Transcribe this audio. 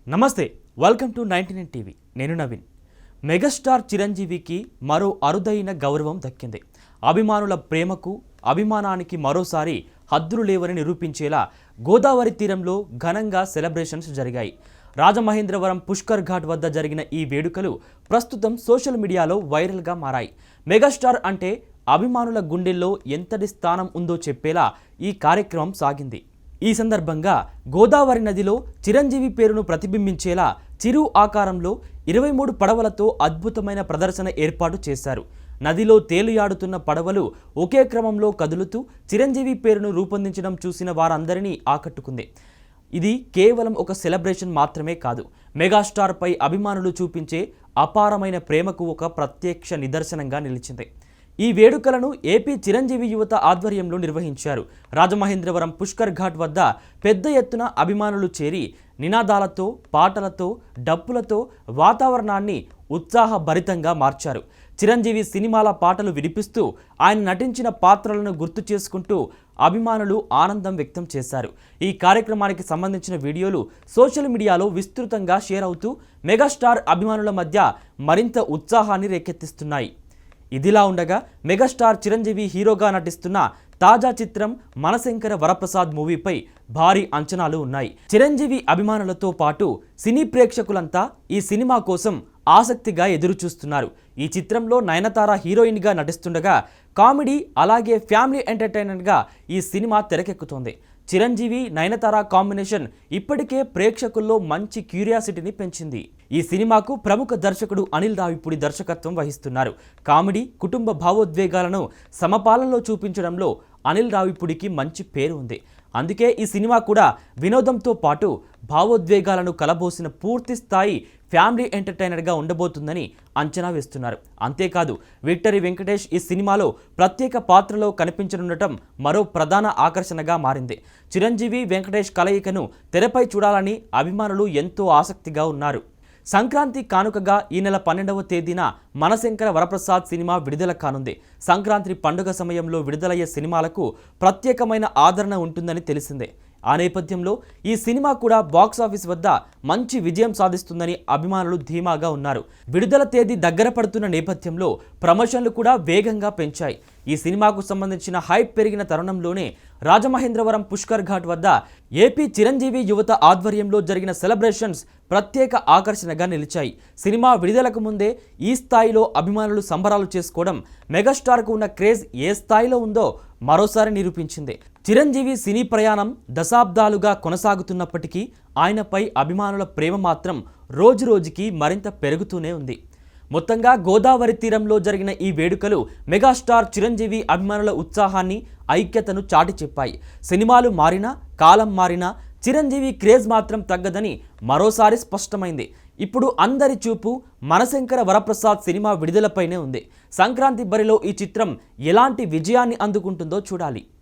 నమస్తే, welcome to 99 TV. నేను Naveen. Megastar చిరంజీవికి మరో అరుదైన గౌరవం దక్కింది. అభిమానుల ప్రేమకు, అభిమానానికి మరోసారి హద్దులు లేవని నిరూపించేలా గోదావరి తీరంలో ఘనంగా సెలబ్రేషన్స్ జరిగాయి. రాజమహేంద్రవరం పుష్కర్ ఘాట్ వద్ద జరిగిన ఈ వేడుకలు ప్రస్తుతం సోషల్ మీడియాలో వైరల్గా మారాయి. మెగాస్టార్ అంటే అభిమానుల గుండెల్లో ఎంతటి స్థానం ఉందో చెప్పేలా ఈ కార్యక్రమం సాగింది. ఈ సందర్భంగా గోదావరి నదిలో చిరంజీవి పేరును ప్రతిబింబించేలా చిరు ఆకారంలో 23 పడవలతో అద్భుతమైన ప్రదర్శన ఏర్పాటు చేశారు. నదిలో తేలియాడుతున్న పడవలు ఒకే క్రమంలో కదులుతూ చిరంజీవి పేరును రూపొందించడం చూసిన వారందరినీ ఆకట్టుకుంది. ఇది కేవలం ఒక సెలబ్రేషన్ మాత్రమే కాదు, మెగాస్టార్పై అభిమానులు చూపించే అపారమైన ప్రేమకు ఒక ప్రత్యక్ష నిదర్శనంగా నిలిచింది. ఈ వేడుకలను ఏపీ చిరంజీవి యువత ఆధ్వర్యంలో నిర్వహించారు. రాజమహేంద్రవరం పుష్కర్ ఘాట్ వద్ద పెద్ద ఎత్తున అభిమానులు చేరి నినాదాలతో, పాటలతో, డప్పులతో వాతావరణాన్ని ఉత్సాహభరితంగా మార్చారు. చిరంజీవి సినిమాల పాటలు వినిపిస్తూ ఆయన నటించిన పాత్రలను గుర్తు చేసుకుంటూ అభిమానులు ఆనందం వ్యక్తం చేశారు. ఈ కార్యక్రమానికి సంబంధించిన వీడియోలు సోషల్ మీడియాలో విస్తృతంగా షేర్ అవుతూ మెగాస్టార్ అభిమానుల మధ్య మరింత ఉత్సాహాన్ని రేకెత్తిస్తున్నాయి. ఇదిలా ఉండగా మెగాస్టార్ చిరంజీవి హీరోగా నటిస్తున్న తాజా చిత్రం మనశంకర వరప్రసాద్ మూవీపై భారీ అంచనాలు ఉన్నాయి. చిరంజీవి అభిమానులతో పాటు సినీ ప్రేక్షకులంతా ఈ సినిమా కోసం ఆసక్తిగా ఎదురుచూస్తున్నారు. ఈ చిత్రంలో నయనతార హీరోయిన్గా నటిస్తుండగా కామెడీ అలాగే ఫ్యామిలీ ఎంటర్టైనర్గా ఈ సినిమా తెరకెక్కుతోంది. చిరంజీవి నయనతార కాంబినేషన్ ఇప్పటికే ప్రేక్షకుల్లో మంచి క్యూరియాసిటీని పెంచింది. ఈ సినిమాకు ప్రముఖ దర్శకుడు అనిల్ రావిపూడి దర్శకత్వం వహిస్తున్నారు. కామెడీ, కుటుంబ భావోద్వేగాలను సమపాలనలో చూపించడంలో అనిల్ రావిపూడికి మంచి పేరు ఉంది. అందుకే ఈ సినిమా కూడా వినోదంతో పాటు భావోద్వేగాలను కలబోసిన పూర్తి స్థాయి ఫ్యామిలీ ఎంటర్టైనర్గా ఉండబోతుందని అంచనా వేస్తున్నారు. అంతేకాదు, విక్టరీ వెంకటేష్ ఈ సినిమాలో ప్రత్యేక పాత్రలో కనిపించనుండటం మరో ప్రధాన ఆకర్షణగా మారింది. చిరంజీవి వెంకటేష్ కలయికను తెరపై చూడాలని అభిమానులు ఎంతో ఆసక్తిగా ఉన్నారు. సంక్రాంతి కానుకగా ఈ నెల 12వ తేదీన మనశంకర వరప్రసాద్ సినిమా విడుదల కానుంది. సంక్రాంతి పండుగ సమయంలో విడుదలయ్యే సినిమాలకు ప్రత్యేకమైన ఆదరణ ఉంటుందని తెలిసిందే. ఆ నేపథ్యంలో ఈ సినిమా కూడా బాక్సాఫీస్ వద్ద మంచి విజయం సాధిస్తుందని అభిమానులు ధీమాగా ఉన్నారు. విడుదల తేదీ దగ్గర పడుతున్న నేపథ్యంలో ప్రమోషన్లు కూడా వేగంగా పెంచాయి. ఈ సినిమాకు సంబంధించిన హైప్ పెరిగిన తరుణంలోనే రాజమహేంద్రవరం పుష్కర్ ఘాట్ వద్ద ఏపీ చిరంజీవి యువత ఆధ్వర్యంలో జరిగిన సెలబ్రేషన్స్ ప్రత్యేక ఆకర్షణగా నిలిచాయి. సినిమా విడుదలకు ముందే ఈ స్థాయిలో అభిమానులు సంబరాలు చేసుకోవడం మెగాస్టార్కు ఉన్న క్రేజ్ ఏ స్థాయిలో ఉందో మరోసారి నిరూపించింది. చిరంజీవి సినీ ప్రయాణం దశాబ్దాలుగా కొనసాగుతున్నప్పటికీ ఆయనపై అభిమానుల ప్రేమ మాత్రం రోజురోజుకి మరింత పెరుగుతూనే ఉంది. మొత్తంగా గోదావరి తీరంలో జరిగిన ఈ వేడుకలు మెగాస్టార్ చిరంజీవి అభిమానుల ఉత్సాహాన్ని, ఐక్యతను చాటి చెప్పాయి. సినిమాలు మారినా, కాలం మారినా చిరంజీవి క్రేజ్ మాత్రం తగ్గదని మరోసారి స్పష్టమైంది. ఇప్పుడు అందరి చూపు మనశంకర వరప్రసాద్ సినిమా విడుదలపైనే ఉంది. సంక్రాంతి బరిలో ఈ చిత్రం ఎలాంటి విజయాన్ని అందుకుంటుందో చూడాలి.